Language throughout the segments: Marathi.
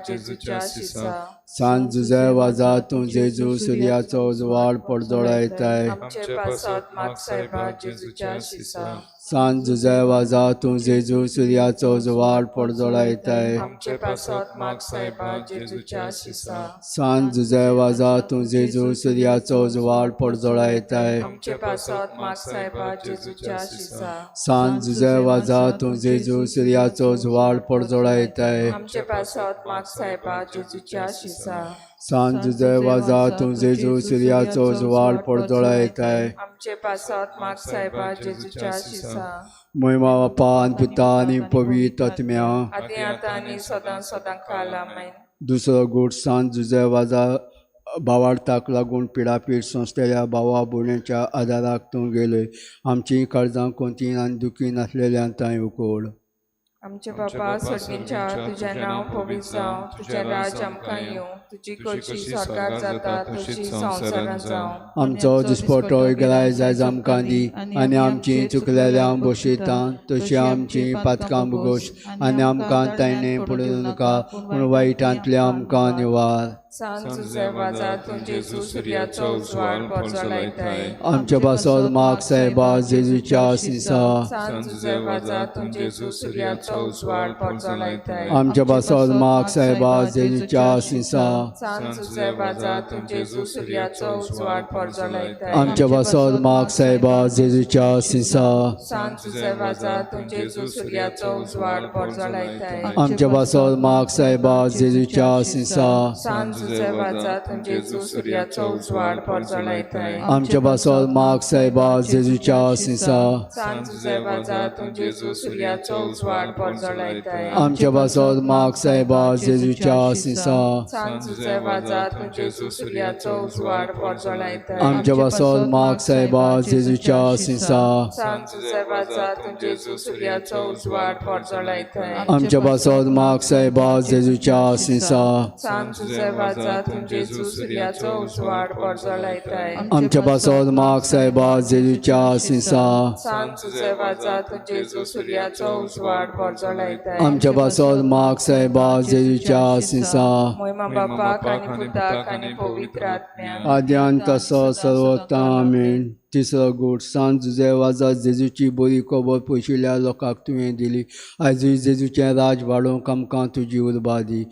जेजूच्या शिसा सांत जुजे वाजा तूं जेजू सूर्याचो उजवाड पडजोळायताय आमचे पासत माग साहेबा जेजूच्या शिसा सांत जुजे वाजा तूं जेजू सूर्याचो उजवाड पडजोळायताय आमचे पासत माग साहेबा जेजूच्या शिसा सांत जुजे वाजा तूं जेजू सूर्याचो उजवाड पडजोळायताय आमचे पासत माग साहेबा जेजूच्या शिसा सांत जुजे वाजा तूं जेजू सूर्याचो उजवाड पडजोळायताय आमचे पासत माग साहेबा जेजूच्या शिसा सांत जुजे वाजा तूं जेजू सूर्याचो उजवाड पडजोळायताय आमचे पासत माग साहेबा जेजूच्या शिसा महिमा बापा आनी पुता आनी पवित्र आत्म्या आदी आता आणि सदां सदां काल आमेन. दुसरो गुट सांत जुजे वाजा भावार्थाक लागून पिडापीड सोंसलेल्या भावा भयणीच्या आदाराक तूं गेलय आमची काळजां कोंतीन आनी दुखीन आसलेल्यान तांय उकोड आमचे बापा सर्गींच्या तुझें नांव पवित्र जावं तुझें राज आमकां येवं तुजी खोशी स्वर्गार जाता तशी संवसारांत जावं आमचो दिसपटो इगराय जायज आमकां दी आनी आमची चुकलेल्यांक बशयता तशी आमची पातकां बगोश आनी आमकां तायणे पडूं नाका पूण वायटांतले आमकां निवार सांत जुजे वाजा तूं जेजू सूर्याचो उजवाड पडजोळायताय आमच्या बासोर माग साहेबा जेजूच्या सिसा सांत जुजे वाजा तूं जेजू सूर्याचो उजवाड पडजोळायताय आमच्या बासोर माग साहेबा जेजूच्या सिसा सांत जुजे वाजा तूं जेजू सूर्याचो उजवाड पडजोळायताय आमच्या बासोर माग साहेबा जेजूच्या सिसा सांत जुजे वाजा तूं जेजू सूर्याचो उजवाड पडजोळायताय आमच्या बासोर माग साहेबा जेजूच्या सिसा सांत जुजे वाजा तूं जेजू सूर्याचो उजवाड पडजोळायताय आमच्या बासोर माग साहेबा जेजूच्या सिसा सांत जुजे वाजा तूं जेजू सूर्याचो उजवाड पडजोळायताय आमच्या बासोर माग साहेबा जेजूच्या सिसा सांत जुजे वाजा तूं जेजू सूर्याचो उजवाड पडजोळायताय आमच्या बासोर माग साहेबा जेजूच्या सिसा सांत जुजे वाजा तूं जेजू सूर्याचो उजवाड पडजोळायताय आमच्या बासोर माग साहेबा जेजूच्या सिसा सांत जुजे वाजा तूं जेजू सूर्याचो उजवाड पडजोळायताय आमच्या बासोर माग साहेबा जेजूच्या सिसा सांत जुजे वाजा तूं जेजू सूर्याचो उजवाड पडजोळायताय आमच्या बासोर माग साहेबा जेजूच्या सिसा महिमा बापाक आनी पुताक आनी पवित्र आत्म्याक आद्यान तसो सर्वोत्तम आमेन तिसरो गुट सांत जुजे वाजा जेजूची बरी खबर पयशिल्ल्या लोकांक तुवें दिली आयजूय जेजूचें राज वाडोवंक आमकां तुजी उर्बा दी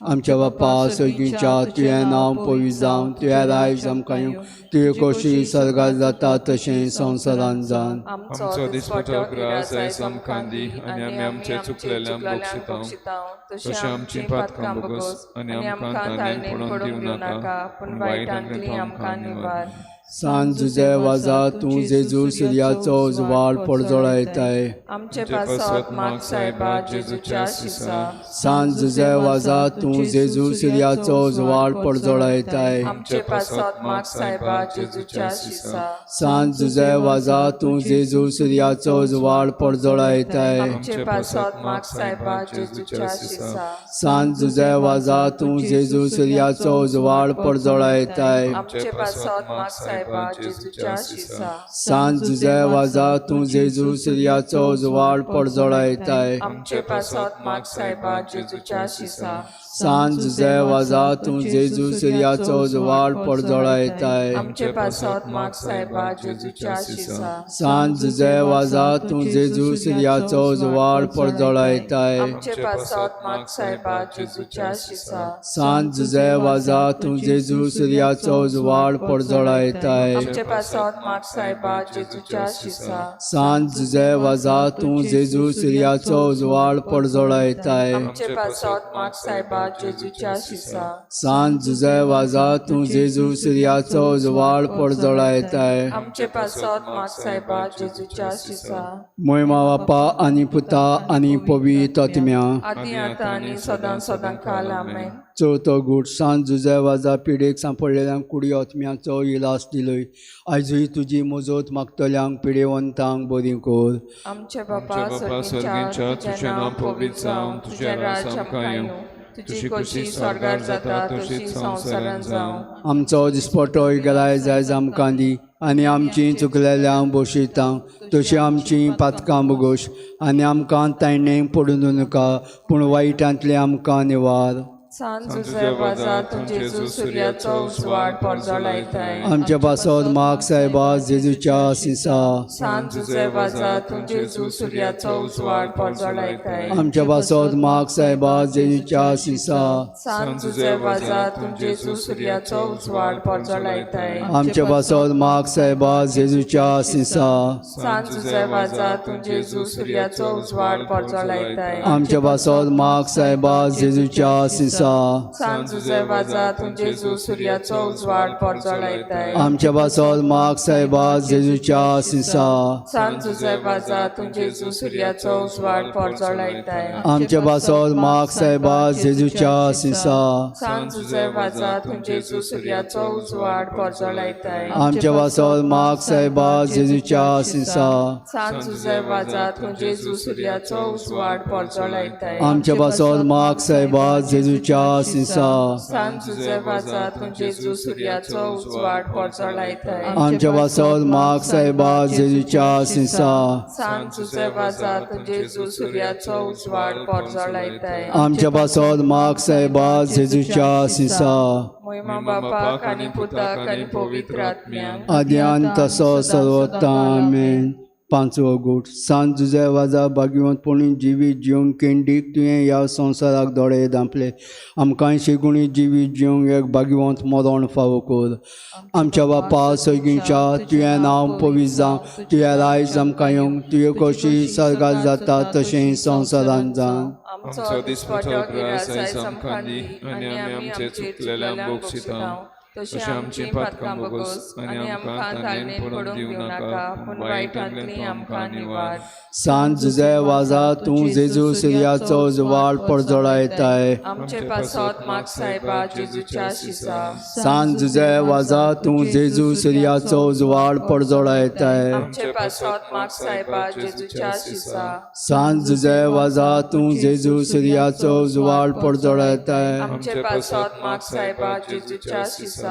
आमच्या बापा सर्गीच्या तुवें नांव पवित्र जावं तुवें रायज आमकां येवं तुवें खोशी स्वर्गार जाता तशें संवसारांत जावन आमचो दिसपटो गिरास आयज आमकां दी आनी आमी आमचे चुकलेल्यांक बक्षितांव तशें आमची पातकां बगोस आनी आमकां ताळणेन पडूंक दिवं नाका पूण वायटांतली आमकां निवार सांत जुजे वाजा तूं जेजू सूर्याचो उजवाड पडजोळायताय आमचे पासत माग साहेबा जेजूच्या शिसा सांत जुजे वाजा तूं जेजू सूर्याचो उजवाड पडजोळायताय आमचे पासत माग साहेबा जेजूच्या शिसा सांत जुजे वाजा तूं जेजू सूर्याचो उजवाड पडजोळायताय आमचे पासत माग साहेबा जेजूच्या शिसा सांत जुजे वाजा तूं जेजू सूर्याचो उजवाड पडजोळायताय आमचे पासत माग साहेबा जेजूच्या शिसा सांत जुजे वाजा तूं जेजू सूर्याचो उजवाड पडजोळायताय आमचे पासत माग साहेबा जेजूच्या शिसा सांत जुजे वाजा तूं जेजू सूर्याचो उजवाड पडजोळायताय आमचे पासत माग साहेबा जेजूच्या शिसा सांत जुजे वाजा तूं जेजू सूर्याचो उजवाड पडजोळायताय आमचे पासत माग साहेबा जेजूच्या शिसा सांत जुजे वाजा तूं जेजू सूर्याचो उजवाड पडजोळायताय आमचे पासत माग साहेबा जेजूच्या शिसा सांत जुजे वाजा तूं जेजू सूर्याचो उजवाड पडजोळायताय आमचे पासत माग साहेबा जेजूच्या शिसा सांत जुजे वाजा तूं जेजू सूर्याचो उजवाड पडजोळायताय आमचे पासत माग साहेबा जेजूच्या शिसा महिमा बापा आनी पुता आनी पवित्र आत्म्या आदी आता आनी सदां सदां काल आमेन. चवथो गुट सांत जुजे वाजा पिडेक सांपडलेल्यांक कुडी आत्म्याचो इलाज दिलय आयजूय तुजी मजत मागतल्यांक पिडेवंतांक बरी कर. आमचे बापा सर्गींच्या तुझें नांव पवित्र जावं तुझें राज आमकां येवं तुजी खोशी स्वर्गार जाता तशी संवसारांत जावं. आमचो दिसपटो इगराय जायज आमकां दी आनी आमची चुकलेल्यांक बशयता तशी आमची पातकां बगोश आनी आमकां तायणेक पडूं नाका पूण वायटांतले आमकां निवार. San Zuze Vazache Jesu Suryaचो उजवाड परजळायताय आमच्या पासत माग साहेबा जेजूच्या सिसा San Zuze Vazache Jesu Suryaचो उजवाड परजळायताय आमच्या पासत माग साहेबा जेजूच्या सिसा San Zuze Vazache Jesu Suryaचो उजवाड परजळायताय आमच्या पासत माग साहेबा जेजूच्या सिसा San Zuze Vazache Jesu Suryaचो उजवाड परजळायताय आमच्या पासत माग साहेबा जेजूच्या सिसा San Zuze Vazache Jesu Suryaचो उजवाड परजळायताय आमच्या पासत माग साहेबा जेजूच्या सिसा San Zuze Vazache Jesu Suryaचो उजवाड परजळायताय आमच्या पासत माग साहेबा जेजूच्या सिसा San Zuze Vazache Jesu Suryaचो उजवाड परजळायताय आमच्या पासत माग साहेबा जेजूच्या सिसा San Zuze Vazache Jesu Suryaचो उजवाड परजळायताय आमच्या पासत माग साहेबा जेजूच्या सिसा San Zuze Vazache Jesu Suryaचो उजवाड परजळायताय आमच्या पासत माग साहेबा जेजूच्या सिसा San Zuze Vazache Jesu Suryaचो उजवाड परजळायताय आमच्या पासत माग साहेबा जेजूच्या सिसा महिमा बापाक आनी पुताक आनी पवित्र आत्म्याक आद्यान तसो सर्वोत्ता आमेन. पांचवो गूट सांत जुजे वाजा भाग्यवंतपणी जिवीत जिवंक केंडीक तुवें ह्या संवसाराक दोळे धांपले. आमकां शेगुणी जिवीत जिवंक एक भाग्यवंत मरण फावो कर. आमच्या बापा सैगींच्या तुवें नांव पवित्र जावं, तुवें रायज आमकां येवंक, तुवें कशी सर्गात जाता तशें संवसारांत जावं. आमचो दिसपट्टो गिरास आयज आमकां दी आनी आमी आमचे चुकलेल्यांक बक्षितांव. तशें आमची पातकां बोगोस आनी आमकां ताळणेन पडूंक दिवं नाका, पूण वायटांतलीं आमकां निवार. सांत जुजे वाजा तूं जेजू सिरियाचो उजवाड परजळायताय. आमचे पासत माग सायबा जेजूच्या शिसा. सांत जुजे वाजा तूं जेजू सिरियाचो उजवाड परजळायताय. आमचे पासत माग सायबा जेजूच्या शिसा. सांत जुजे वाजा तूं जेजू सिरियाचो उजवाड परजळायताय. आमचे पासत माग सायबा जेजूच्या शिसा.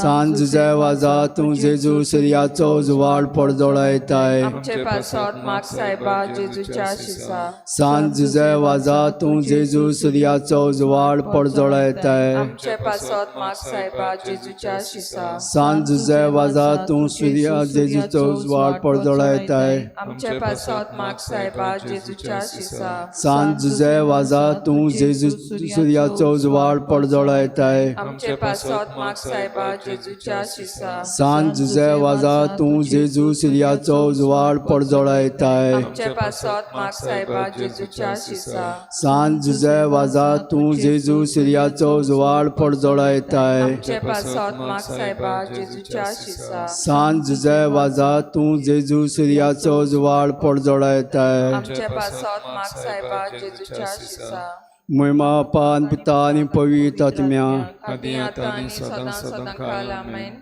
सांत जुजे वाजा तूं जेजू सिरियाचो उजवाड परजळायताय. आमचे पासत माग सायबा जेजूच्या शिसा. सांत जुजे वाजा तूं जेजू सिरियाचो उजवाड परजळायताय. आमचे पासत माग सायबा जेजूच्या शिसा. सांत जुजे वाजा तूं सिरिया जेजूचो उजवाड परजळायताय. आमचे पासत माग सायबा जेजूच्या शिसा. सांत जुजे वाजा तूं जेजू सिरियाचो उजवाड परजळायताय. आमचे पासत माग सायबा जेजूच्या शिसा. सांत जुजे वाजा तूं जेजू सिरियाचो उजवाड परजळायताय. आमचे पासत माग सायबा जेजूच्या शिसा. सांत जुजे वाजा तूं जेजू सिरियाचो उजवाड परजळायताय. आमचे पासत माग सायबा जेजूच्या शिसा. सांत जुजे वाजा तूं जेजू सिरियाचो उजवाड परजळायताय. आमचे पासत माग सायबा जेजूच्या शिसा. महिमा पान पिता आनी पवित्र आत्म्या आदी आतां आनी सदां सदां काल आमेन.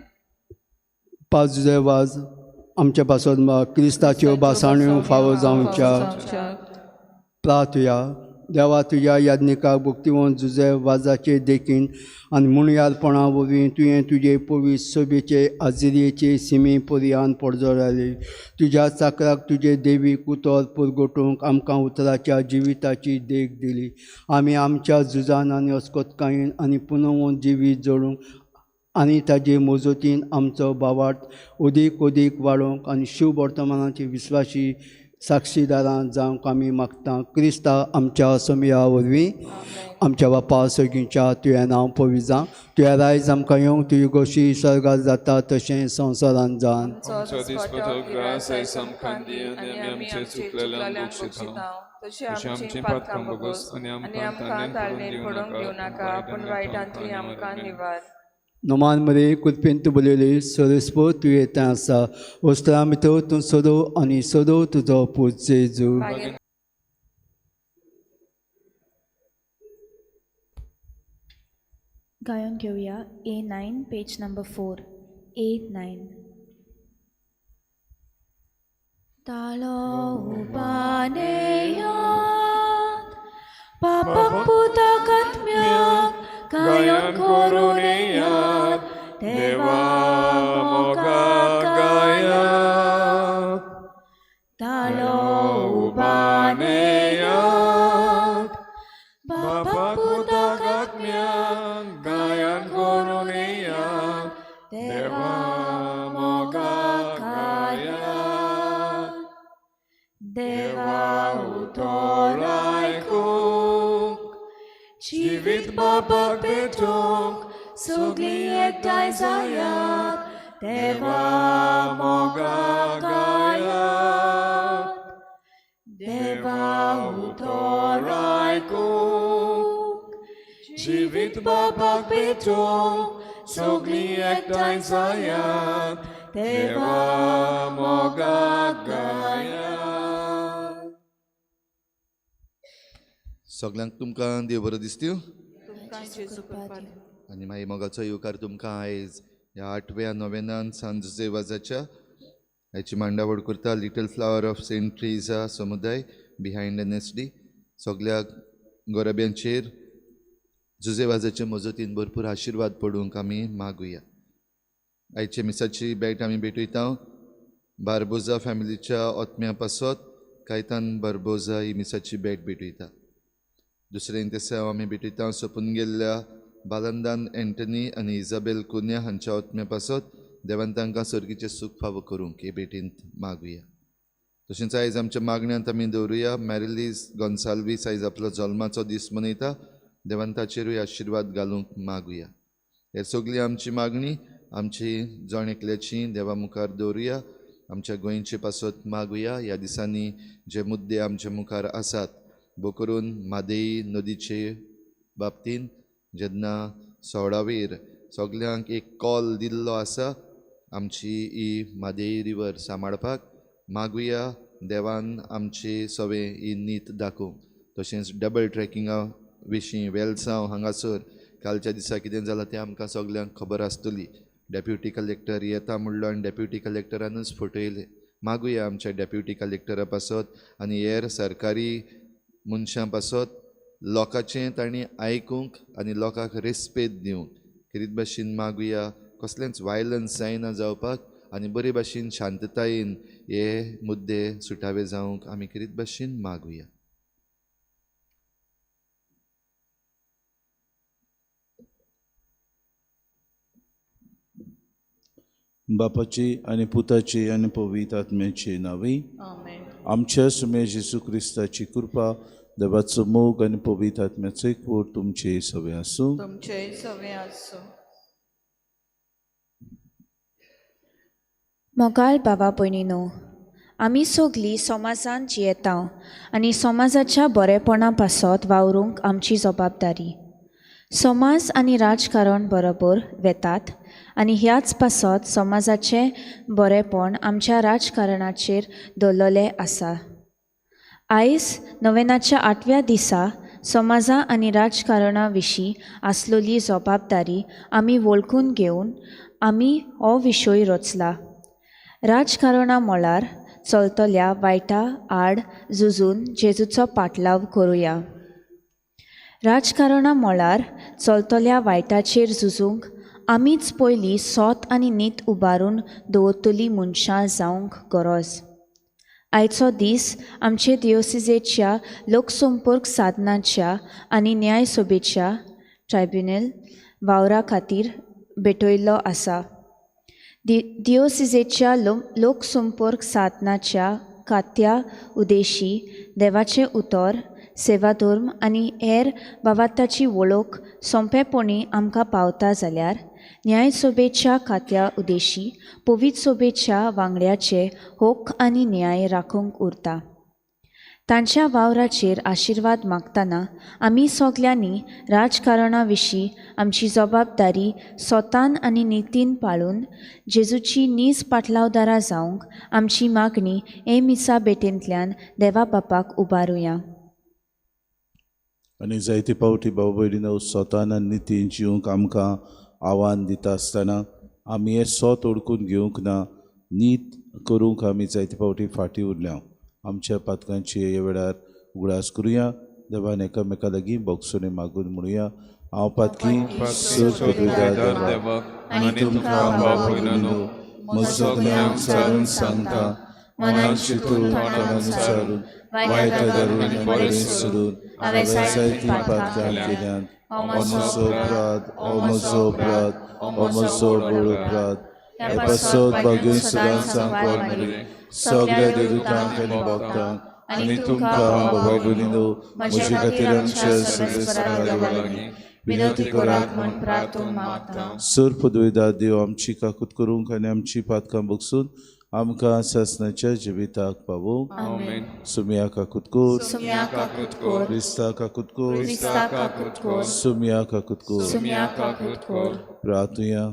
पांच जुजे वाज आमच्या पासून क्रिस्ताच्यो बासाण्यो फावो जावच्या. प्रार्थया देवा तुज्या याज्ञिकाक भक्तिवंत जुजे वाजाचे देखीन आनी मुणयारपणा वरवीं तुवें तुजे पवित्र सभेचे आजिरेचे सिमे पर्यान परजळायले. तुज्या चाकराक तुजे देवीक उतर पुरगटूंक आमकां उतराच्या जिविताची देख दिली. आमी आमच्या झुजान आनी अस्कोतकायेन आनी पुनवंत जिवीत जोडूंक आनी ताजे मोजतीन आमचो बावाट अदीक अदीक वाडोवंक आनी शुभ वर्तमानाची विस्वासी साक्षीदारां जावंक आमी मागता. क्रिस्ता आमच्या समया वरवीं आमच्या बापा सगळींच्या तुवें नांव पवित्र जावं, तुवें रायज आमकां येवंक, तुजी कशी सर्गात जाता तशें संवसारांत जावन. आमचो दिसपट्टो गिरास आयज आमकां दी आनी आमी आमचे चुकलेल्यांक बक्षितांव. तशें आमची पातकां बोगोस आनी आमकां ताळणेन पडूंक दिवं नाका, पूण वायटांतलीं आमकां निवार. नोमान मरे कुलपेन तूं बलयली सरस्पो तूं येता आसा. वस्त्रा भितर तूं सदो आनी सदो तुजो पूत जेजू. गायन घेऊया A9 पेज नंबर 4. A9. तालो उबानेयात पापक पुताक आत्म्याक गायन करून येयात देवा मोगाक गायात. तालो उबानेयात पापक पुताक आत्म्याक जिवीत बापाक भेटोंक सगळीं एकठांय जायात देवा मोगा गायात देवा उतर आयकूंक जिवीत बापाक भेटोंक सगळीं एकठांय जायात देवा मोगा गायात. सगळ्यांक तुमकां देव बरो दिसत्यो तुमकां जेजू कृपा दिवं. आनी मागीर मोगाचो येवकार तुमकां आयज ह्या 8व्या नोवेनान सान जुजे वाजाच्या हाची मांडावळ करता little flower of saint Teresa समुदाय बिहायंड एनएसडी. सगळ्या गोरब्यांचेर जुजे वाजाच्या मजतीन भरपूर आशिर्वाद पडूंक आमी मागुया. आयचे मिसाची भेट आमी भेटयता बार्बोजा फॅमिलीच्या ओत्म्या पासत कायतान बार्बोजा ही मिसाची भेट भेटयता. दुसरे इंतेसांव आमी भेटयता सोपून गेल्ल्या बालंदान एंटनी आनी इजाबेल कुन्या हांच्या ओत्म्या पासत देवान तांकां सर्गीचें सूख फावो करूंक हे भेटींत मागुया. तशेंच आयज आमच्या मागण्यांत आमी दवरुया मॅरिलीज गोन्साल्वीस आयज आपलो जल्माचो दीस मनयता. देवान ताचेरूय आशिर्वाद घालूंक मागुया. हे सगळी आमची मागणी आमची जण एकल्याची देवा मुखार दवरुया. आमच्या गोंयचे पासत मागुया. ह्या दिसांनी जे मुद्दे आमच्या मुखार आसात बो करून मादेई नदीचे बाबतींत जेन्ना 16वेर सगल्यांक एक कॉल दिल्लो आसा आमची ही मादेई रिवर सांबाळपाक मागुया. देवान आमची सवे ही नीत दाखोवंक. तशेंच डबल ट्रॅकिंगा विशीं वेलसांव हांगासर कालच्या दिसा कितें जालां तें आमकां सगल्यांक खबर आसतली. डेप्युटी कलेक्टर येता म्हणलो आनी डेप्युटी कलेक्टरानूच फटयले. मागुया आमच्या डेप्युटी कलेक्टरा पासत आनी हेर सरकारी मनशां पासत लोकांचें तांणी आयकूंक आनी लोकांक रेस्पेद दिवंक कितें भाशेन मागुया. कसलेंच वायलन्स जायना जावपाक आनी बरे भाशेन शांततायेन हे मुद्दे सुटावे जावंक आमी कितें भाशेन मागुया. बापाची आनी पुताची आनी पवित्र आत्म्याची नांवी. आमच्या सुमे जेजू क्रिस्ताची कृपा देवाचो मोग आनी पवित्र आत्म्याचो एकवट तुमचे सवे आसूं. मोगाल बाबा भयणीनो, आमी सगळीं समाजांत जियेता आनी समाजाच्या बरेपणा पासत वावरूंक आमची जबाबदारी. समाज आनी राजकारण बरोबर वेतात आनी ह्याच पासत समाजाचें बरेपण आमच्या राजकारणाचेर दवरलेलें आसा. आयज नोवेनाच्या 8व्या दिसा समाजा आनी राजकारणा विशीं आसलेली जबाबदारी आमी वळखून घेवन आमी हो विशय रचला. राजकारणा म्हळ्यार चलतल्या वायटा आड झुजून जेजूचो पाटलाव करुया. राजकारणा म्हळ्यार चलतल्या वायटाचेर झुजूंक आमीच पयलीं सोत आनी नीत उबारून दवरतलीं मनशां जावंक गरज. आयचो दीस आमचे दियोसिजेच्या लोकसंपर्क साधनाच्या आनी न्यायसभेच्या ट्रायब्युनल वावरा खातीर भेटयल्लो आसा. दियोसिजेच्या लोकसंपर्क साधनाच्या खात्या उद्देशी देवाचें उतर सेवाधर्म आनी हेर बाबताची वळख सोंपेपणी आमकां पावता जाल्यार न्यायसभेच्या खात्या उद्देशी पवित्र सभेच्या वांगड्याचे हक्क आनी न्याय राखूंक उरता. तांच्या वावराचेर आशिर्वाद मागतना आमी सगल्यांनी राजकारणा विशीं आमची जबाबदारी सोतान आनी नितीन पाळून जेजूची नीज पाटलावदारां जावंक आमची मागणी हे मिसा भेटेंतल्यान देवा बापाक उबारुया. आनी जायते पावटी भाव भयणीनो सोतान आनी नितीन जिवंक आमकां आव्हान दिता आसतना आमी हे सोत ओळखून घेवंक ना. नीत करूंक आमी जायते फावटी फाटीं उरल्या. आमच्या पातकांची ह्या वेळार उगडास करुया. देवान एकामेका लागीं बोगसोने मागून म्हणुया. हांव पातकी आनी तुमकां भाव भयणीनो सगल्यांक सारून सांगता मनाक चिंतून तोंडान विचारून वायट धरून बरें सोडून हांवें जायतीं पातकां केल्यात. हो म्हजो अपराध हो म्हजो बळो अपराध. हे पासत बागेन सदांच सांगपाक मेळ्ळें सगळ्या देवदूतांक आनी भक्तांक आनी तुमकां बाबा बोलिनो म्हजे खातीर आमच्या सर्वेस्पराक लागीं विनंती करात म्हूण प्रार्थून मागता. सर पदवेदार देव आमची काकूत करूंक आनी आमची पातकां बगसून आमकां सासणाच्या जिविताक पावोवंक. आमेन. सुम्या काकूत कोर, सुम्या काकूत कोर, क्रिस्ता काकूत कोर, क्रिस्ता काकूत कोर, सुम्या काकूत कोर. सुम्या काकूत कोर. प्रार्थुया.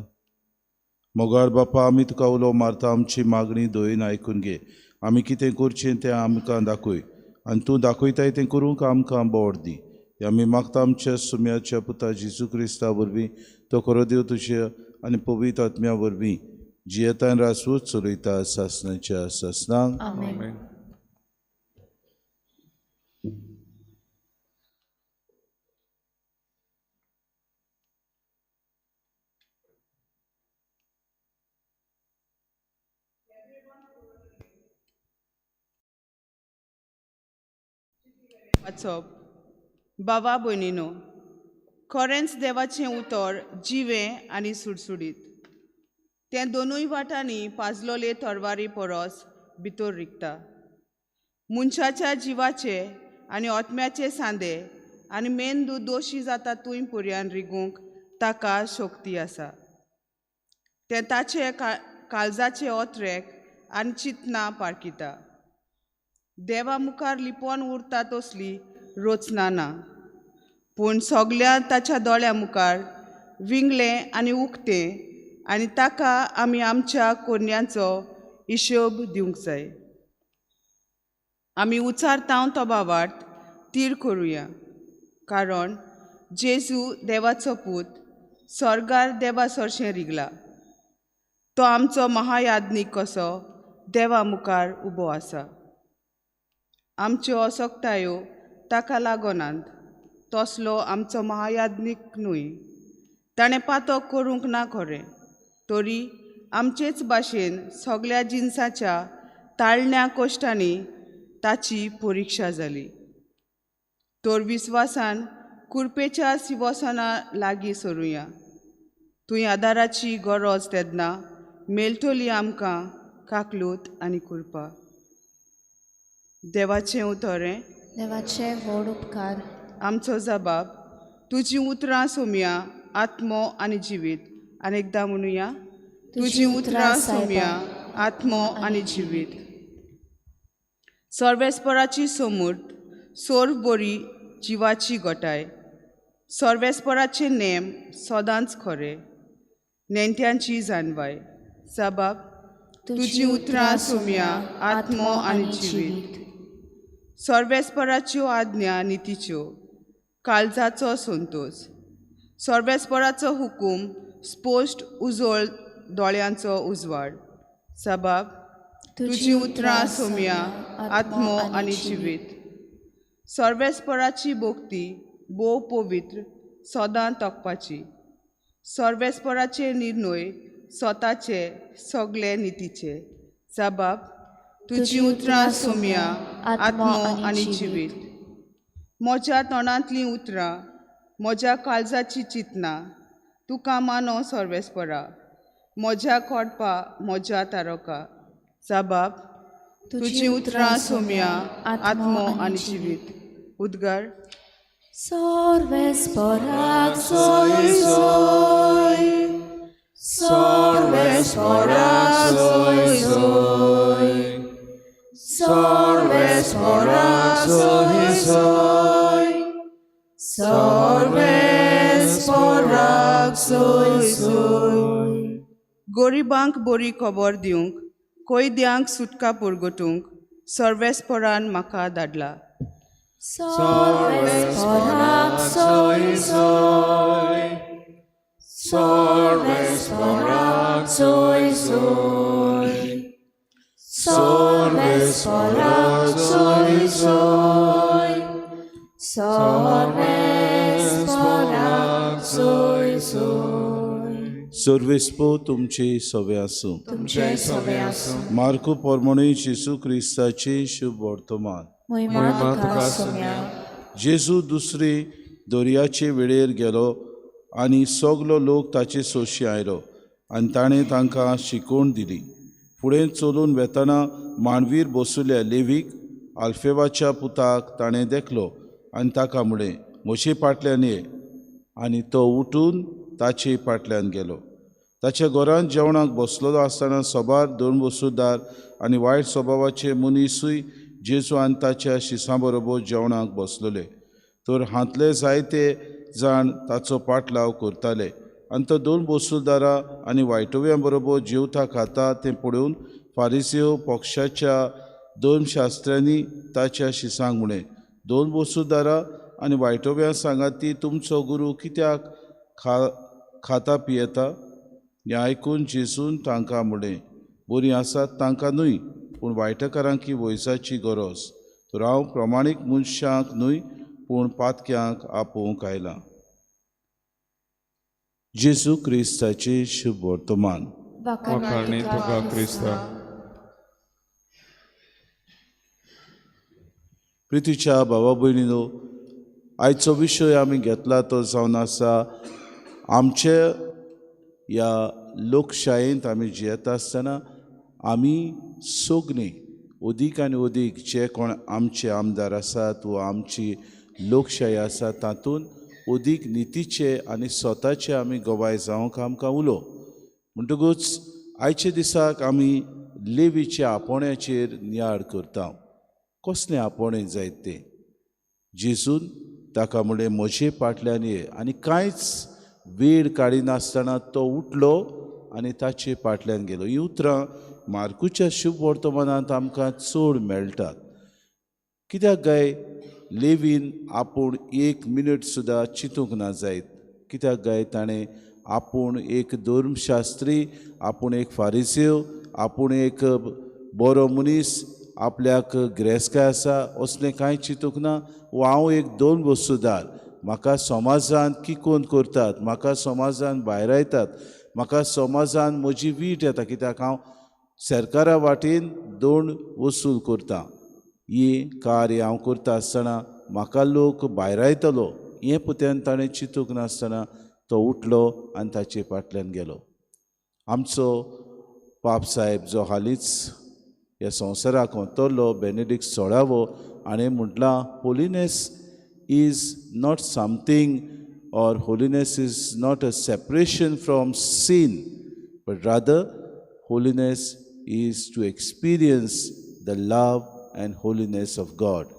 मोगाळ बापा, आमी तुका उलो मारता, आमची मागणी दोयेन आयकून घे. आमी कितें करचें तें आमकां दाखय आनी तूं दाखयताय तें करूंक आमकां बोड दी. आमी मागता आमच्या सुम्याच्या पुता जेजू क्रिस्ता वरवीं तो खरो देव तुजे आनी पवित्र आत्म्या वरवीं जियेतान रासवूच चलयता सासणाच्या सासणांक. आमेन. वाचप. बाबा भयणीनो, खरेंच देवाचें उतर जिवें आनी सुडसुडीत. तें दोनूय वाटांनी पाजलोले तरवारी परस भितर रिगता. मनशाच्या जिवाचे आनी आत्म्याचे सांदे आनी मेंदू दोशी जाता तुंय पर्यान रिगूंक ताका शक्ती आसा. तें ताचे काळजाचे ओत्रेक आनी चिंतना पारकिता. देवा मुखार लिपोवन उरता तसली रोचना ना, पूण सगल्या ताच्या दोळ्या मुखार विंगलें आनी उक्तें आनी ताका आमी आमच्या कोन्यांचो हिशोब दिवंक जाय. आमी उचारतांव तो बावार्थ तीर करुया, कारण जेजू देवाचो पूत स्वर्गार देवा सरशें रिगला. तो आमचो महायाज्ञीक कसो देवा मुखार उबो आसा. आमच्यो असक्तायो ताका लागोनात, तसलो आमचो महायाज्ञीक न्हय. ताणें पातक करूंक ना खरें, तरी आमचेच भाशेन सगल्या जिन्साच्या ताळण्या कश्टांनी ताची परिक्षा जाली. तर विस्वासान कुरपेच्या सिंहासना लागीं सरुया. तुंय आदाराची गरज तेदना मेळटली आमकां काकलूत आनी कृपा. देवाचें उतरें. देवाचे व्हड उपकार. आमचो जबाब. तुजी उतरां सोम्या आत्मो आनी जिवीत. आनी एकदां म्हणुया, तुजी उतरां सोम्या आत्मो आनी जिवीत. सर्वेस्पराची समूट सोर्व बरी जिवाची गोटाय. सर्वेस्पराचे नेम सदांच खरे, नेण्ट्यांची जाणवाय. जबाब. तुजी उतरां सोम्या आत्मो आनी जिवीत. सर्वेस्पराच्यो आज्ञा नितीच्यो, काळजाचो संतोष. सर्वेस्पराचो हुकूम स्पोश्ट उजळ दोळ्यांचो उजवाड. जबाब. तुजी उतरां सोम्या आत्मो आनी जिवीत. सर्वेस्पराची भोक्ती भोव पवित्र सदां तोकपाची. सर्वेस्पराचे निर्णय स्वताचे सगळे नितीचे. जबाब. तुजी उतरां सोम्या आत्मो आनी जिवीत. म्हज्या तोंडांतलीं उतरां, म्हज्या काळजाची चिंतना तुका मानो सर्वेस्परा. म्हज्या खोडपा, म्हज्या तारका. जबाब. तुजी उतरां सोम्या आत्मो आनी जिवीत. उद्गार. सर्वेस्पराक सोय सोय, सर्वेस्पराक सोय सोय, सर्वेस्पराक सोय सोय, सर्वेस्पराक सोय सोय. गरिबांक बरी खबर दिवंक, कैद्यांक सुटका परगटूंक सर्वेस्परान म्हाका धाडला. सर्वेस्पराक सोय सोय, सर्वेस्पराक सोय सोय, सर्वेस्पराक सोय सोय, सर्वेस्पराक सोय सोय. सर्वेस्पो तुमचे सवे आसूं. तुमचे सवे आसूं. मार्को पोरमोणी जेजू क्रिस्ताचे शुभ वर्तमान. महिमा तुका सोम्या. जेजू दुसरे दर्याचे वेळेर गेलो आनी सगलो लोक ताचे सोशी आयलो आनी ताणें तांकां शिकोवण दिली. फुडें चलून वेताना मांडवीर बसुल्या लेवीक आल्फेवाच्या पुताक ताणें देखलो आनी ताका म्हळें, म्हजे फाटल्यान ये. आनी तो उठून ताचे फाटल्यान गेलो. ताच्या घरांत जेवणाक बसलेलो आसतना सोबार 2 वसूदार आनी वायट स्वभावाचे मनीसूय जेजू आनी ताच्या शिसां बरोबर जेवणाक बसलेले. तर हातले जायते जाण ताचो पाटलाव करताले. आनी तो 2 वसूदारां आनी वायटव्यां बरोबर जेवता खाता तें पळोवन फारिसेव पक्षाच्या 2 शास्त्र्यांनी ताच्या शिसांक म्हळें, 2 वसूदारां आनी वायटव्यां सांगात ती तुमचो गुरू कित्याक खाता पियेता. हें आयकून जेजून तांकां म्हळें, बरीं आसात तांकां न्हय, पूण वायटकारांक वयसाची गरज. तर हांव प्रमाणीक मनशांक न्हय, पूण पातक्यांक आपोवंक आयलां. जेजू क्रिस्ताचे शुभ वर्तमान. वखाणी तुका क्रिस्ता. प्रितीच्या भावा भयणीनो, आयचो विशय आमी घेतला तो जावन आसा आमचे ह्या लोकशायेंत आमी जियेता आसतना आमी सगळीं अदीक आनी अदीक जे कोण आमचे आमदार आसात वा आमची लोकशाही आसा तातूंत अदीक नितीचे आनी स्वताचे आमी गवाय जावंक आमकां उलो. म्हणटकूच आयचे दिसाक आमी लेवीच्या आपोण्याचेर नियाळ करता. कसलें आपोणें जायत तें? जेजून ताका म्हळें, म्हजे फाटल्यान ये. आनी कांयच वेळ काडिनासतना तो उठलो आनी ताचे फाटल्यान गेलो. हीं उतरां मार्कूच्या शुभ वर्तमानांत आमकां चड मेळटात. कित्याक काय लेवीन आपूण 1 मिनट सुद्दां चिंतूंक ना जायत. कित्याक काय ताणें आपूण एक धर्मशास्त्री, आपूण एक फारिसेव, आपूण एक बरो मनीस, आपल्याक गिरेस्तकाय आसा असलें कांय चिंतूंक ना. वा हांव एक 2 वसूदार, म्हाका समाजांत किकोन करतात, म्हाका समाजांत भायर येतात, म्हाका समाजांत म्हजी वीट येता कित्याक हांव सरकारा वाटेन 2 वसूल करता. ही कार्य हांव करता आसतना म्हाका लोक भायर येतलो हें पुत्यान ताणें चिंतूंक नासतना तो उठलो आनी ताचे फाटल्यान गेलो. आमचो पाप साहेब जो हालींच ह्या संवसाराक वतलो बेनेडिक्ट 16वो हाणें म्हटलां, holiness is not something, or holiness is not a separation from sin, but rather holiness is to experience the love and holiness of God.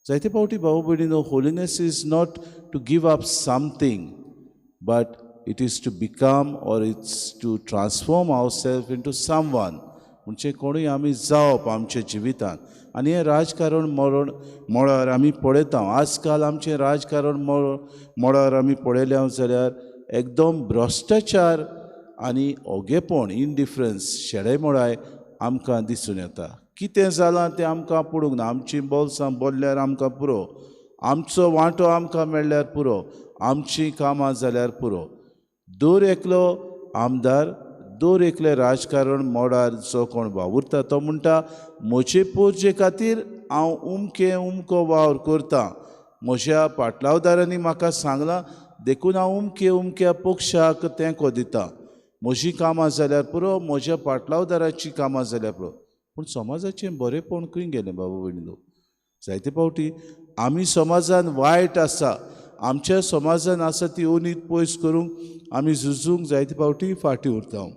जायते पावटी भाव भयणीनो, holiness is not to give up something, but it is to become, or it's to transform ourselves into someone. म्हणजे कोणूय आमी जावप आमच्या जिवितांत. आनी हें राजकारण मळार आमी पळयता. आजकाल आमचें राजकारण मळार आमी पळयलें जाल्यार एकदम भ्रश्टाचार आनी ओगेपण, इंडिफरन्स, शेडेमोडाय आमकां दिसून येता. कितें जालां तें आमकां पडूंक ना. आमचीं बोल्सां भरल्यार आमकां पुरो, आमचो वांटो आमकां मेळ्ळ्यार पुरो, आमचीं कामां जाल्यार पुरो. दर एकलो आमदार, दर एकले राजकारण मोडार जो कोण वावुरता तो म्हणटा, म्हजे पोरजे खातीर हांव उमको वावर करतां. म्हज्या पाटलावदारांनी म्हाका सांगलां देखून हांव उमक्या पक्षाक तेंको दितां. म्हजीं कामां जाल्यार पुरो, म्हज्या पाटलावदाराचीं कामां जाल्यार पुरो. पूण समाजाचें बरेंपण खंय गेलें बाबा भयणीनो? जायते फावटी आमी समाजान वायट आसा, आमच्या समाजान आसा ती अनीत पयस करूंक आमी झुजूंक जायते फावटी फाटीं उरता.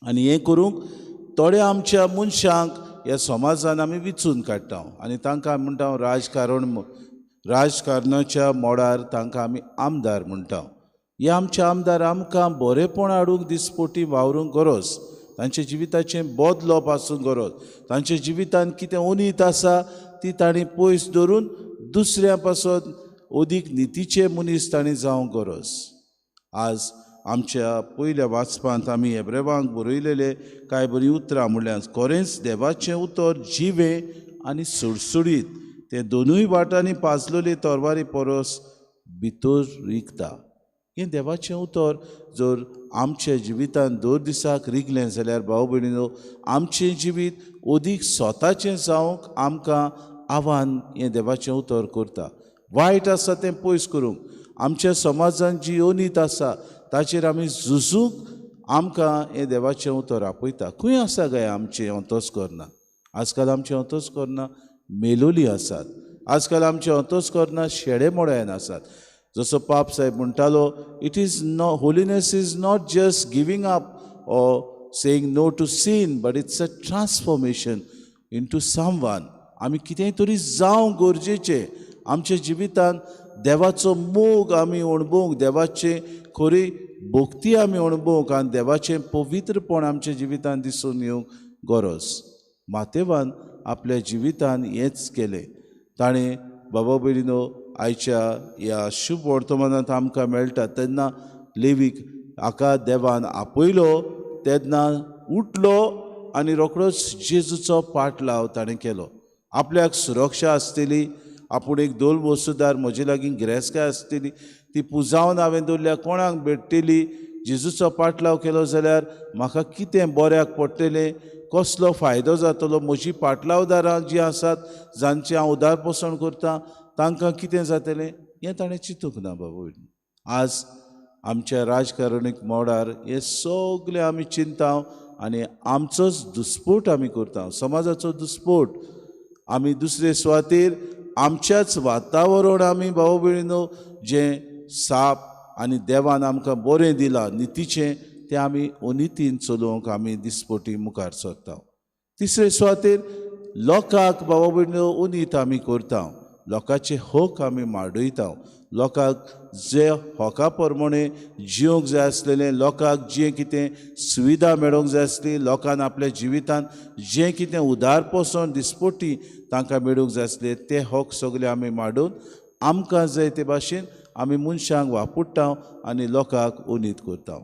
आनी हें करूंक थोडे आमच्या मनशांक ह्या समाजान आमी विचून काडटा आनी तांकां म्हणटा राजकारणाच्या मोडार तांकां आमी आमदार म्हणटा. हे आमचे आमदार आमकां बरेंपण हाडूंक दिसपोटी वावरूंक गरज, तांच्या जिविताचें बदलप आसूंक गरज, तांच्या जिवितांत कितें अनीत आसा ती तांणी पयस धरून दुसऱ्या पासून अदीक नितीचे मनीस तांणी जावंक गरज. आज आमच्या पयल्या वाचपांत आमी हेब्रेवांक बरयलेले कांय बरीं उतरां म्हणल्यार, खरेंच देवाचें उतर जिवें आनी सुडसुडीत, तें दोनूय वाटांनी पाजलेली तरवारी परस भितर रिगता. हें देवाचें उतर जर आमच्या जिवितांत दर दिसाक रिगलें जाल्यार भाव भयणीनो, आमचें जिवीत अदीक स्वताचें जावंक आमकां आव्हान हें देवाचें उतर करता. वायट आसा तें पयस करूंक, आमच्या समाजांत जी अनीत आसा ताचेर आमी झुजूंक आमकां हें देवाचें उतर आपयता. खंय आसा काय आमचें अंतस्करणां? आजकाल आमचें अंतस्करणां मेलोली आसात. आजकाल आमचे अंतोच करना शेडे मोड्यान आसात. जसो पाप साहेब म्हणटालो, it is no holiness is not just giving up or saying no to sin, but it's a transformation into someone. आमी कितेंय तरी जावंक गरजेचें. आमच्या जिवितान देवाचो मोग आमी अणभवूंक, देवाचे खरी भक्ती आमी अणभवूंक आनी देवाचें पवित्रपण आमच्या जिवितान दिसून येवंक गरज. मातेवान आपल्या जिवितान हेंच केलें. ताणें बाबा भयणीनो आयच्या ह्या शुभ वर्तमानांत आमकां मेळटा तेन्ना लेवीक हाका देवान आपयलो तेन्ना उठलो आनी रोखडोच जेजूचो पाटलाव ताणें केलो. आपल्याक सुरक्षा आसतली, आपूण एक दोन वस्तूदार म्हजे लागीं गिरेस्तकाय आसतली, ती पुजावन हांवें दवरल्या कोणाक भेटटली. जेजूचो पाटलाव केलो जाल्यार म्हाका कितें बऱ्याक पडटलें, कसलो फायदो जातलो. म्हजी पाटलावदारां जीं आसात, जांची हांव उदार पोसण करतां, तांकां कितें जातलें हें ताणें चिंतूंक ना. बाबा आज आमच्या राजकारणीक मोडार हे सगळे आमी चिंताव आनी आमचोच दुस्पोट आमी करता, समाजाचो दुस्पोट. आमी दुसरे सुवातेर आमच्याच वातावरण आमी भाव भयणीनो जें साप आनी देवान आमकां बरें दिलां नितीचें, तें आमी अनितीन चलोवंक आमी दिसपोटी मुखार सरता. तिसरे सुवातेर लोकांक भाव भयणीनो उनीत आमी करता, लोकांचे हक आमी माडयता. लोकांक जे हका प्रमाणे जिवंक जाय आसलेलें, लोकांक जें कितें सुविधा मेळोवंक जाय आसली, लोकांन आपल्या जिवितान जें कितें उदार पोसोन दिसपोटी तांकां मेळूंक जाय आसलें, ते हक सगळे आमी माडून आमकां जाय ते भाशेन आमी मनशांक वापुट्टा आनी लोकांक उनीत करता.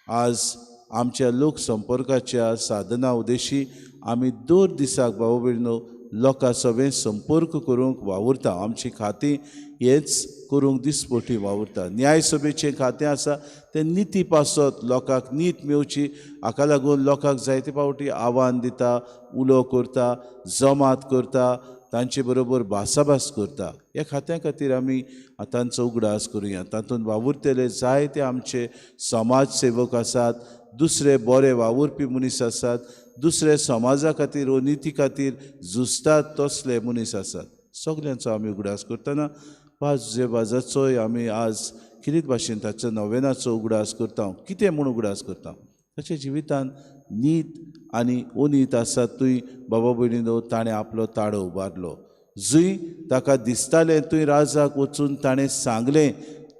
आज आमच्या लोक संपर्काच्या साधना उदेशी आमी दर दिसाक भाव भयणीनो लोकां सगळें संपर्क करूंक वावुरता. आमची खातीं हेंच करूंक दिसपोटी वावुरता. न्यायसभेचें खातें आसा तें निती पासत लोकांक नीत मेवची, हाका लागून लोकांक जायते फावटी आव्हान दिता, उलो करता, जमात करता, तांचे बरोबर भासाभास करता. ह्या खात्या खातीर आमी तांचो उगडास करुया. तातूंत वावुरतले जायते आमचे समाज सेवक आसात, दुसरे बरे वावुरपी मनीस आसात, दुसरे समाजा खातीर व निती खातीर झुजतात तसले मनीस आसात. सगल्यांचो आमी उगडास करतना वाजाचोय आमी आज कितें भाशेन ताच्या नोवेनाचो उगडास करता. कितें म्हूण उगडास करता? ताच्या जिवितान नीत आनी अनीत आसातूय बाबा भयणीनो ताणें आपलो ताळो उबारलो. जंय ताका दिसतालें थंय राजाक वचून ताणें सांगलें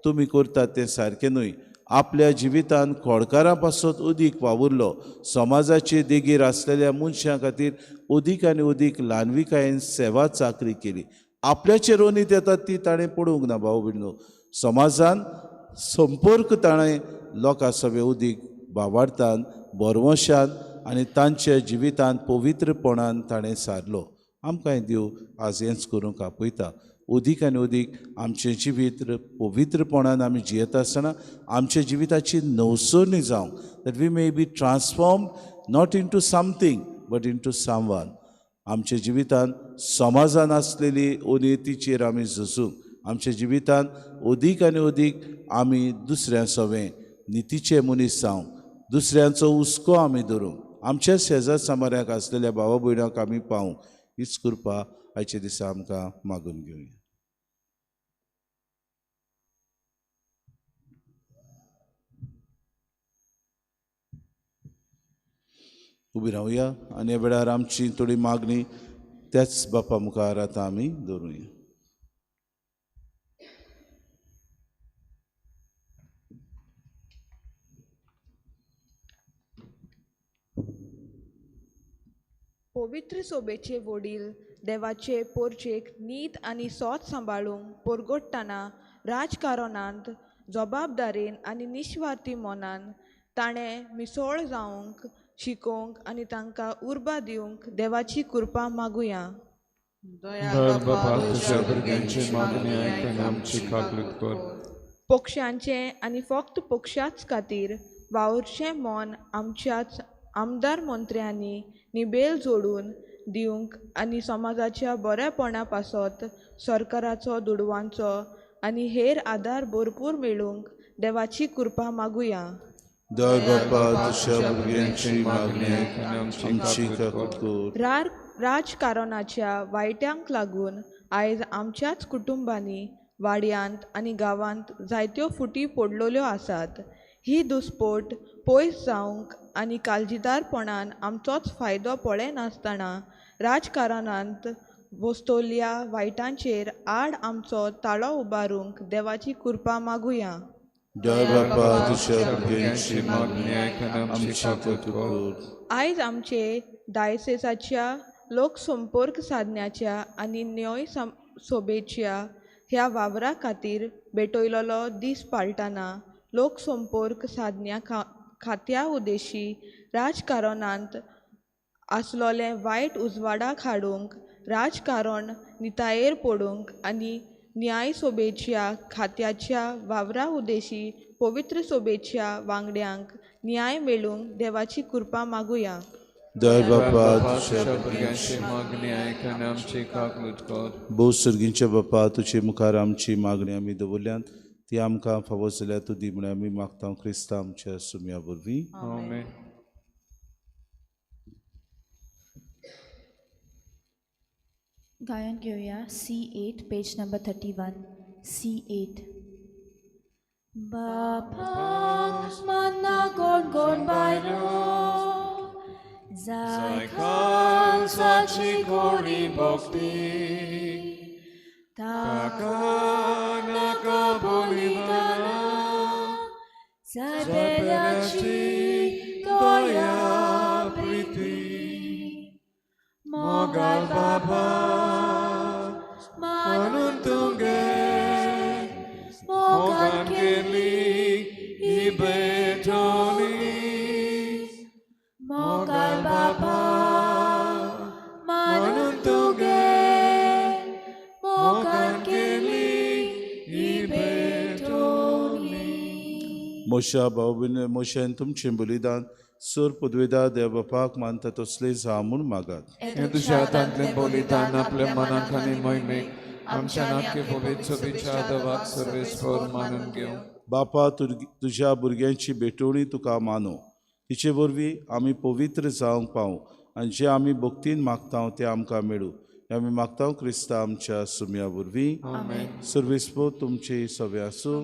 तुमी करतात तें सारकें न्हय. आपल्या जिवितान खोडकारां पासत अदीक वावुरलो. समाजाचे देगेर आसलेल्या मनशां खातीर अदीक आनी अदीक ल्हानविकायेन सेवा चाकरी केली. आपल्याचेर अनीत येतात ती ताणें पडोवंक ना. भाव भयणीनो समाजान संपर्क ताणें लोकां सगळे अदीक भावार्थान बरवशान आनी तांच्या जिवितान पवित्रपणान ताणें सारलो. आमकांय देव आज हेंच करूंक आपयता. अदीक आनी अदीक आमचें जिवीत पवित्रपणान आमी जियेत आसतना आमच्या जिविताची नवसोरणी जावंक, that we may be transformed not into something but into someone. आमच्या जिवितान समाजान आसलेली अनितीचेर आमी झुजूंक, आमच्या जिवितान अदीक आनी अदीक आमी दुसऱ्यां सवें नितीचे मनीस जावंक, दुसऱ्यांचो हुस्को आमी धरूंक, आमच्या शेजार सामाऱ्याक आसलेल्या भावा भयणांक आमी पावूंक, हीच कृपा आयचे दिसा आमकां मागून घेवया. उबी रावया आनी ह्या वेळार आमची थोडी मागणी त्याच बापा मुखार आतां आमी दवरुया. पवित्र सोबेचे वडील देवाचे पोरचेक नीत आनी सोत सांबाळूंक पोरगोडटना राजकारणांत जबाबदारेन आनी निस्वार्थी मनान ताणें मिसळ जावंक शिकोवंक आनी तांकां उर्बा दिवंक देवाची कृपा मागुया. तुज्या भुरग्यांची मागणी आयक आनी आमची खाकरीत कर. पक्षांचे आनी फक्त पक्षाच खातीर वावुरचें मन आमच्याच आमदार मंत्र्यांनी निबेल जोडून दिवंक आनी समाजाच्या बरेपणा पासत सरकाराचो दुडवांचो आनी हेर आदार भरपूर मेळूंक देवाची कृपा मागुया. देव बापा तुज्या भुरग्यांची मागणी आयक आनी आमची खाकरीत कर. राजकारणाच्या वायट्यांक लागून आयज आमच्याच कुटुंबांनी वाड्यांत आनी गांवांत जायत्यो फुटी पडलेल्यो आसात. ही दुस्पोट पयस जावंक आनी काळजीदारपणान आमचोच फायदो पळय नासतना राजकारणांत वस्तोल्या वायटांचेर आड आमचो ताळो उबारूंक देवाची कृपा मागुया. जय बापा तुझ्या भुरग्यांची मागणी आयकून आमची काकूट कर. आयज आमचे डायसेसाच्या लोकसंपर्क साधण्याच्या आनी न्याय सोबेच्या ह्या वावरा खातीर भेटयलोलो दीस पाळटना लोकसंपर्क साधन्या खात्या उद्देशी राजकारणांत आसलोले वायट उजवाडाक हाडूंक राजकारण नितायेर पडूंक आनी न्याय सोबेच्या खात्याच्या वावरा उद्देशी पवित्र सोबेच्या वांगड्यांक न्याय मेळूंक देवाची कृपा मागुया. जय बापा तुझ्या भुरग्यांची मागणी आयकून आमची काकूट कर. भोव सर्गींच्या बापा तुजे मुखार आमची मागणी आमी दवरल्यात ती आमकां फावो जाल्यार तूं दी म्हण आमी मागता क्रिस्तांव आमच्या सुम्या वरवीं. आमेन. गायन घेऊया C8 पेज नंबर 31. C8. बापाक मानना कोण कोण बायलो जाय खालसाची कोणी भक्ती ताका नाका बलिदाना जाय दया प्रीती मोगाल बाबा म्हणून तुगे मोगान केली ही बेटोनी मोगाल बाबा म्हणून तुगे मोगान केली ही बेटोनी. मोशा भाऊ मोशान तुमचें बलिदान सूर पदवेदा देवबापाक मानता तसले जा म्हूण मागात. हे तुझ्या हातांतलें बलिदान आपल्या मनाक आनी मोहिमेक आमच्या नाटके पवित्र सोबीच्या देवाक सर्वेस्पर मानून घेवं. बापा तुझ्या भुरग्यांची भेटवणी तुका मानो तिचे वरवीं आमी पवित्र जावंक पावूं आनी जे आमी भक्तीन मागता ते आमकां मेळूं. आमी मागता क्रिस्ता आमच्या सुम्या वरवीं. सर्वेस्पर तुमची सवे आसूं.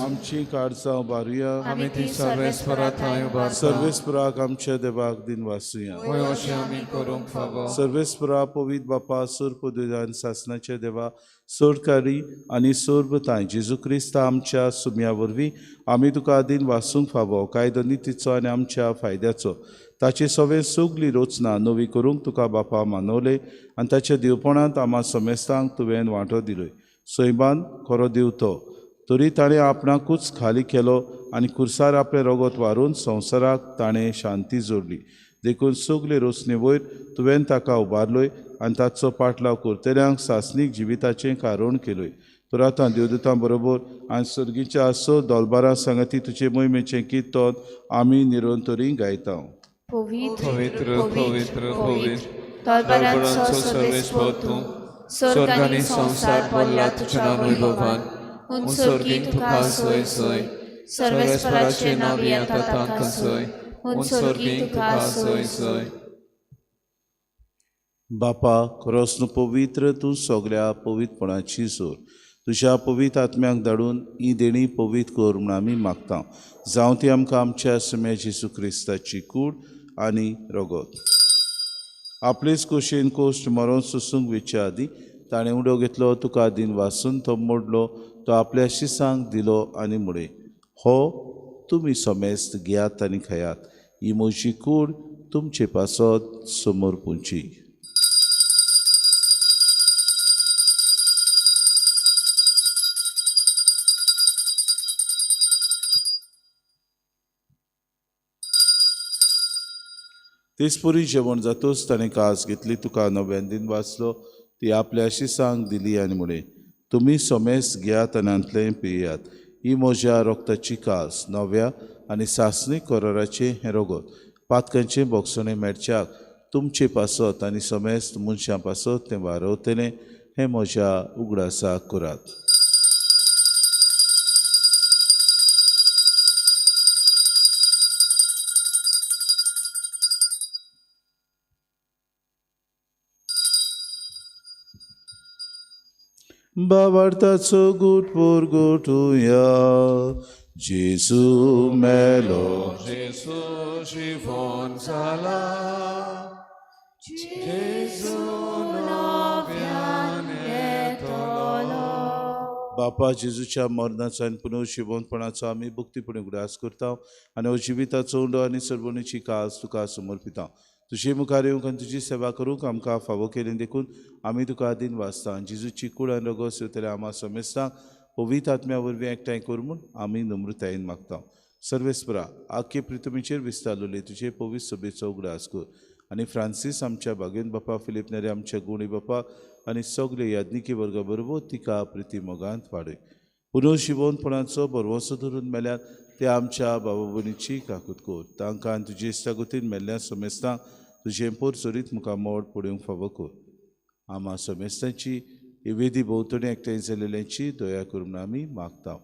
आमची काळजां उबारुया. आमी ती सर्वेस्परा थंय उबारता. सर्वेस्पराक आमच्या देवाक दिन वासुया. वय अशें आमी करूंक फावो. सर्वेस्परा पवित्र बापा सोर पदवेदान सासनाचे देवा सोडकारी आनी सोरबताय जेजू क्रिस्त आमच्या सुम्या वरवीं आमी तुका दिन वासूंक फावो कायदो नितीचो आनी आमच्या फायद्याचो ताची सवे सगली रोचना नवी करूंक तुका बापा मानवले आनी ताच्या दिवपणांत आम्हा समेस्तांक तुवें वांटो दिलोय. सैबान खरो दिव तो तरी ताणें आपणाकूच खाली केलो आनी खुर्सार आपलें रगत वारून संवसाराक ताणें शांती जोडली. देखून सगले रोचने वयर तुवें ताका उबारलोय आनी ताचो पाटलाव करतल्यांक सासनीक जिविताचें कारोण केलोय. तर आतां देवदूतां बरोबर आनी सर्गीच्या आसो दोलबारां सांगाती तुजे मोहिमेचें किर्तन आमी निरंतरी गायता. पवित्र पवित्र पवित्र पवित्र तोरबरांचो सर्वेस्पर तूं स्वर्ग आनी संसार पडला तुज्या वैभवान उंचरगीत तुका सोय सोय सर्वेस्पराचें नांव येता ताका सोय उंचरगीत तुका सोय सोय. बापा खरोच न्हू पवित्र तूं सगळ्या पवित्रपणाची सोर तुज्या पवित्र आत्म्याक धाडून ही देणी पवित्र कर म्हूण आमी मागता. जावं ती आमकां आमच्या सुम्या जेजू क्रिस्ताची कूड आनी रगत. आपलेच खोशेन कोश्ट मरोन सुसूंक वेच्या आदी ताणें उडो घेतलो तुका दिन वासून तो मोडलो तो आपल्या शिसांक दिलो आनी मुडे हो तुमी समेस्त घेयात आनी खयात. ही म्हजी कूड तुमचे पासत समोर पुंची. तेचपरी जेवण जातोच ताणें कास घेतली तुका नव्यान दिन वाचलो ती आपल्या शिसांक दिली आनी म्हणे तुमी समेस्त घेयात आनी आंतलें पियेयात. ही म्हज्या रोगताची कास नव्या आनी सासणीक कराराचें हें रगत पातकांचें बोगसणें मेळच्याक तुमचे पासत आनी समेस्त मनशां पासत तें वारवतलें हें म्हज्या उगडासाक करात. भावार्थाचो गुट पोरगोटुया जेजू मेलो जेजू जिवंत जाला, जेजू नव्यान येतलो. बापा जेजूच्या मरणाचो आनी पुनर्जिवंतपणाचो आमी भक्तीपणे उगडास करता आनी जिविताचो उंडो आनी सरभणीची कास तुका समर्पिता. तुजे मुखार येवंक आनी तुजी सेवा करूंक आमकां फावो केलें देखून आमी तुका आदीन वाचता. जेजूची कूड आनी रगत येतले आमा समेस्तांक पवित्र आत्म्या वरवीं एकठांय कर म्हूण आमी नम्रतायेन मागता. सर्वेस्परा आख्खे पृथ्वीचेर विस्तारलेले तुजे पवित्र सभेचो उगडास कर आनी फ्रांसीस आमच्या भागेन बापा, फिलीप नेरे आमच्या गुणी बापा आनी सगळे याज्ञिकी वर्गा बरोबर तिका प्रिती मोगांत वाडय. पुनर्जिवंतपणाचो बरवंसो धरून मेल्यार ते आमच्या बाबा भयणीची काकूत कर. तांकां आनी तुजे इश्टागतीन मेल्ल्या समेस्तांक तुजें पोर चोरीत मुखार मोड पडूंक फावो कर. आमा समेस्तांची वेदी भोंवतणी एकठांय जालेल्यांची दया करून आमी मागता.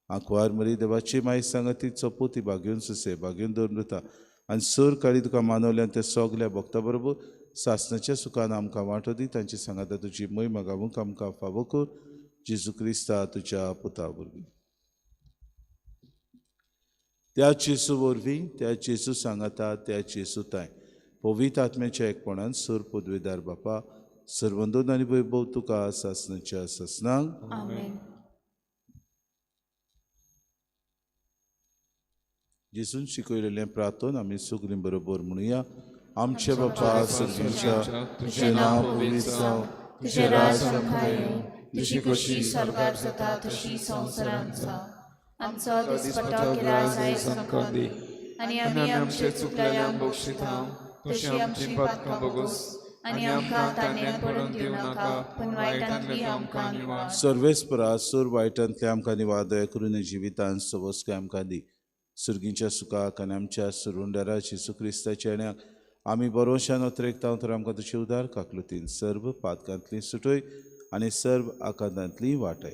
आंकवार मरी देवाची माय सांगाती चपोती भाग्योन सुसे भाग्योन दोन वता आनी सर काळी तुका मानवल्यान त्या सगल्या भक्ता बरोबर सासणाच्या सुखान आमकां वांटो दी. तांची सांगाता तुजी महिमा गावूंक आमकां फावो कर. जेजू क्रिस्ता तुज्या पुता वरवीं. त्या जेजू वरवीं, त्या जेजू सांगाता, त्या जेजू ताय पवित्र आत्म्याच्या एकपणान सर पदवेदार बापा सर्वंदोन आनी वैभव तुका सासणाच्या ससनांक आमेन. जेजून शिकयलेलें प्रार्थन आमी सगळीं बरोबर म्हणुया. आमचे बापा सर्गीच्या तुजें नांव पवित्र जावं, तुजें राज येवं, तुजी कशी स्वर्गार जाता तशी संवसारांत जावं. आमचो दिसपट्टो गिराय आयज आमकां दी आनी आमी आमचे चुकलेल्यांक बक्षिता तशी आमची पातकां बोगोस आनी आमकां ताणें पडून दिवं नाका पूण वायटांतली आमकां निवार. सर्वेस्परा सूर वायटांतले आमकां निवार दया करून जिवितांत सवस्काय आमकां दी. सुर्गीच्या सुखाक आनी आमच्या सुरुंडारा जेजू क्रिस्ताच्या येण्याक आमी बरोवशान अत्रेकता तर आमकां तुजे उदार काकलुतीन सर्व पातकांतली सुटय आनी सर्व आकांतांतली वाटाय.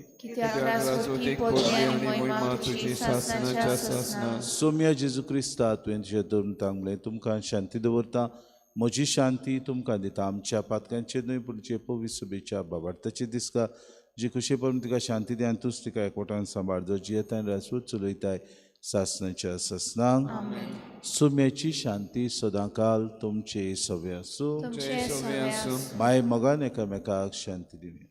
सोम्या जेजू क्रिस्ता तुवें तुजे धरून तांगलें तुमकां शांती दवरता. म्हजी शांती तुमकां दिता. आमच्या पातकांचेर न्हय पूण जे पवित्र सभेच्या बाबार्थाचे दिसका जी खुशी पडून तिका शांती दी आनी तूंच तिका एकवटान सांबाळ जो जियेताय राजपूत चलयताय सासणाच्या ससनांक. सुम्याची शांती सदांकाल तुमचे सवे आसूं. माय मोगान एकामेकाक शांती दिवया.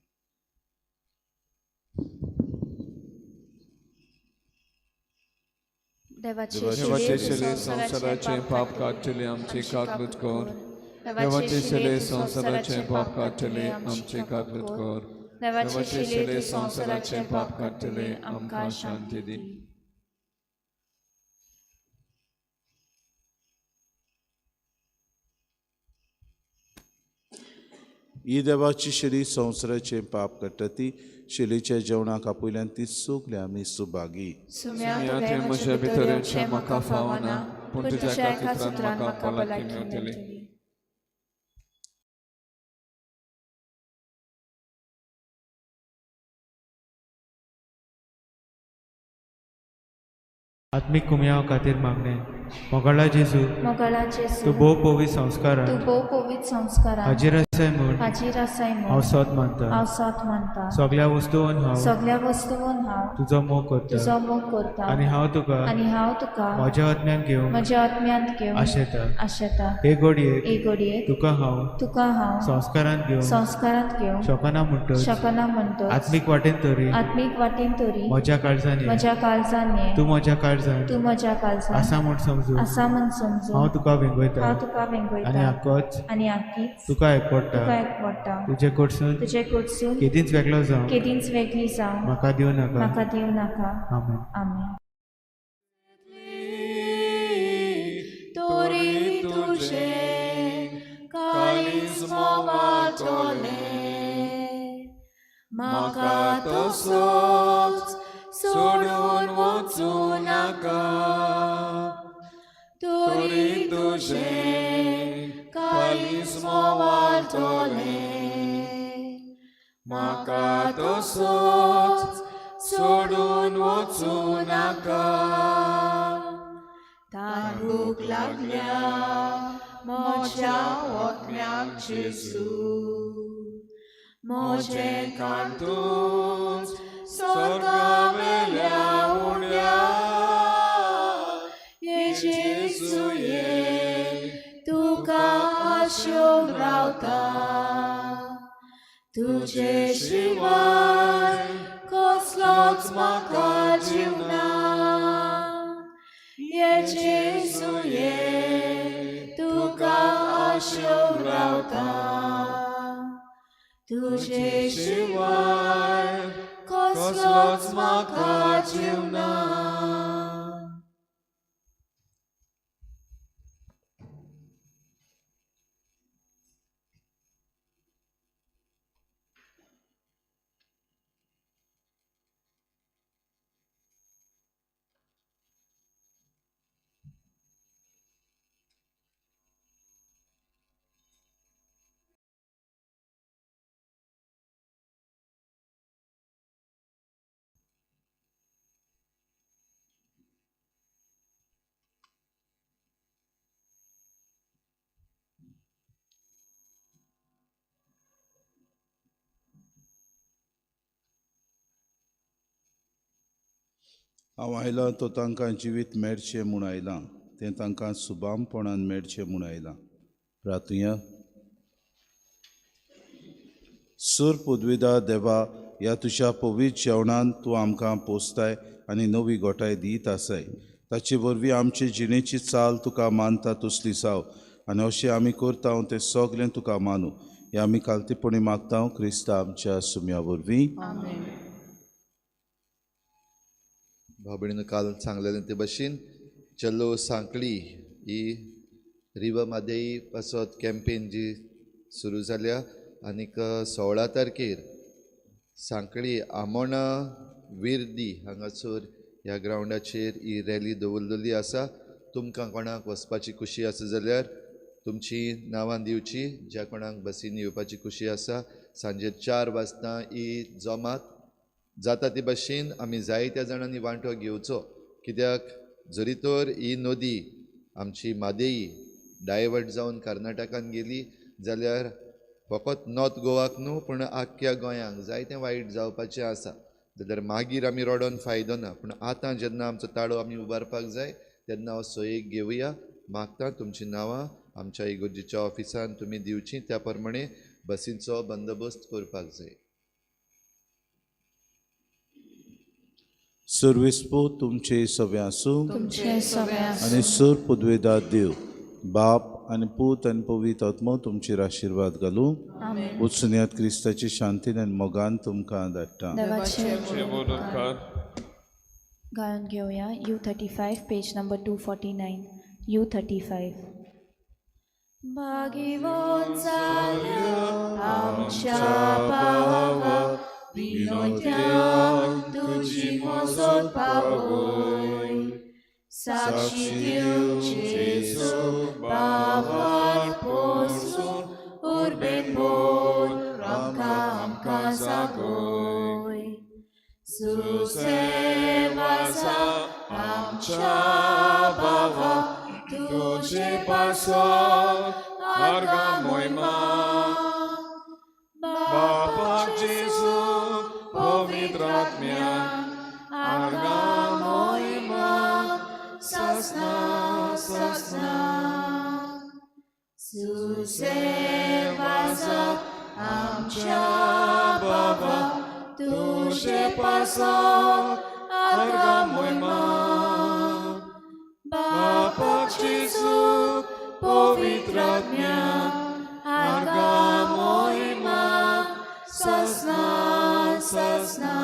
देवाचे शेले संसाराचे पाप काढले आमचे काकलूत कर. देवाचे शेले संसाराचे पाप काढले आमचे काकलूत कर. देवाचे शेले संसाराचे पाप काढले आमकां शांती दी. ही देवाची शेली संवसाराचे पाप काडटा ती शेलीच्या जेवणाक आपुल्यान ती चुकले आमी सुभागी. म्हज्या भितरचे म्हाका फावना पूण तुज्या एका सुत्रान म्हाका भलायकी मेळटली. आत्मिक कुमयाव खातीर मागणे. मोगळा जेजू तूं भोव पवित्र संस्कारान हाजीर आसाय म्हूण हांव सत मानता. सगळ्या वस्तूंत हांव तुजो मोग करता आनी हांव तुका म्हज्या आत्म्यान घेवन आशेता. हे घडये तुका हांव संस्कारांत घेवन शकना म्हणटच आत्मीक वाटेन तरी म्हज्या काळजान तूं म्हज्या काळजान आसा म्हूण समजू हांव तुका वेंगयता आनी आख्खीच तुका एकवडटा. तुजे कडसून केदींच वेगळो जावं म्हाका दिवं नाका. आमेन. तोरी तुझे काळीज मोवाचोले म्हाका तसोच सोडून वचूं नाका. तोरी तुझे काळीज मोवाचोले म्हाका तसोच सोडून वचूं नाका. तारूक लागल्या म्हज्या ओतम्याक जेजू मोजें कांतूच स्वर्गा वेल्या उण्या ये जेजुये तुका आशोक रावता तुजे शिवाय कसलोच म्हाका जीव ना ये जेजुये तुका आशोक रावता तुजे शिवाय कसलोच म्हाका जीव ना. हांव आयलां तो तांकां जिवीत मेळचें म्हूण आयलां तें तांकां सुबामपणान मेळचें म्हूण आयलां. प्रार्थुया. सूर पुदविदा देवा, ह्या तुज्या पवित्र जेवणान तूं आमकां पोसताय आनी नवी गोठाय दीत आसाय. ताचे वरवीं आमचे जिणेची चाल तुका मानता तसली जाव आनी अशें आमी करता तें सगलें तुका मानू. हें आमी कालतीपणी मागता क्रिस्ता आमच्या सुम्या वरवीं. भाव भयणीनो, काल सांगलेलें ते भाशेन चलो सांकळी ही रिवर मादेई पासत कॅम्पेन जी सुरू जाल्या आनीक 16 तारखेर सांकळी आमोणा विर्दी हांगासर ह्या ग्रावंडाचेर ही रॅली दवरलेली आसा. तुमकां कोणाक वचपाची खुशी आसा जाल्यार तुमची नांवां दिवची. ज्या कोणाक बसीन येवपाची खुशी आसा सांजे 4 वाजता ही जमात जाता ते भाशेन आमी जायत्या जाणांनी वांटो घेवचो. कित्याक जरी तर ही नदी आमची मादेई डायवर्ट जावन कर्नाटकान गेली जाल्यार फकत नॉर्थ गोवाक न्हू पूण आख्ख्या गोंयांक जायतें वायट जावपाचें आसा. जाल्यार मागीर आमी रडोन फायदो ना. पूण आतां जेन्ना आमचो ताळो आमी उबारपाक जाय तेन्ना हो सयेक घेवया. मागता तुमची नांवां आमच्या इगोर्जेच्या ऑफिसान तुमी दिवची. त्या प्रमाणे बसींचो बंदोबस्त करपाक जाय. सर्वेस्पो तुमचे सवे आसूं आनी सूर पुदवेदार देव बाप आनी पूत आनी पवित्र आत्मो तुमचेर आशिर्वाद घालूं. उत्सुन्यात क्रिस्ताची शांतीन आनी मोगान तुमकां धाडटा. गायन घेवया U35 पेज नंबर 249. U35. भागेवंत जाल्या आमच्या भावा विनोद्यान तुजी मजत पावय. साक्षी दिवचेचो भावार पोसून उर्बेन बोल आमकां जागोय. सुजे वाजा आमच्या भावा तुजे पासत आर्गा मोहिमा. बापाक जेजू पवित्र आत्म्यान आर्गा मोहिमा ससना ससना. सुजे वाजा आमच्या बाबा तुजे पासत आर्गा मोहिमा. बापाक जेजू पवित्र आत्म्यान आर्गा मोहिमा ससना ससना.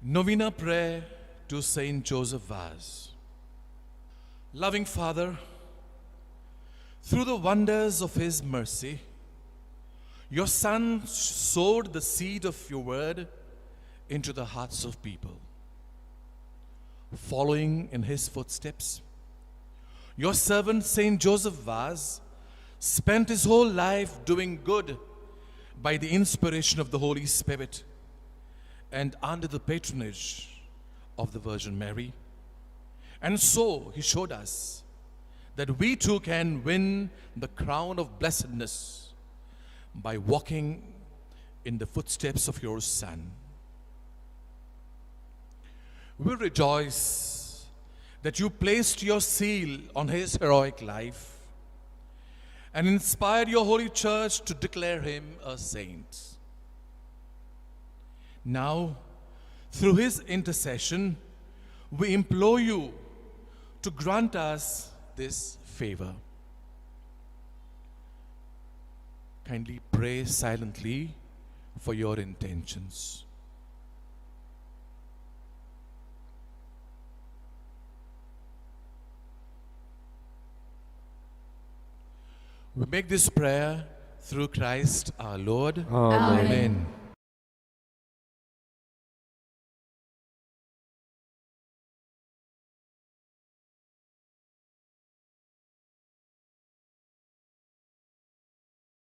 Novena prayer to Saint Joseph Vaz. Loving Father, through the wonders of His mercy, your Son sowed the seed of your word into the hearts of people. Following in His footsteps, your servant Saint Joseph Vaz spent his whole life doing good by the inspiration of the Holy Spirit and under the patronage of the Virgin Mary. And so he showed us that we too can win the crown of blessedness by walking in the footsteps of your Son. We rejoice that you placed your seal on his heroic life and inspired your holy church to declare him a saint. Now, through his intercession, we implore you to grant us this favor. Kindly pray silently for your intentions. We make this prayer through Christ our Lord. Amen. Amen.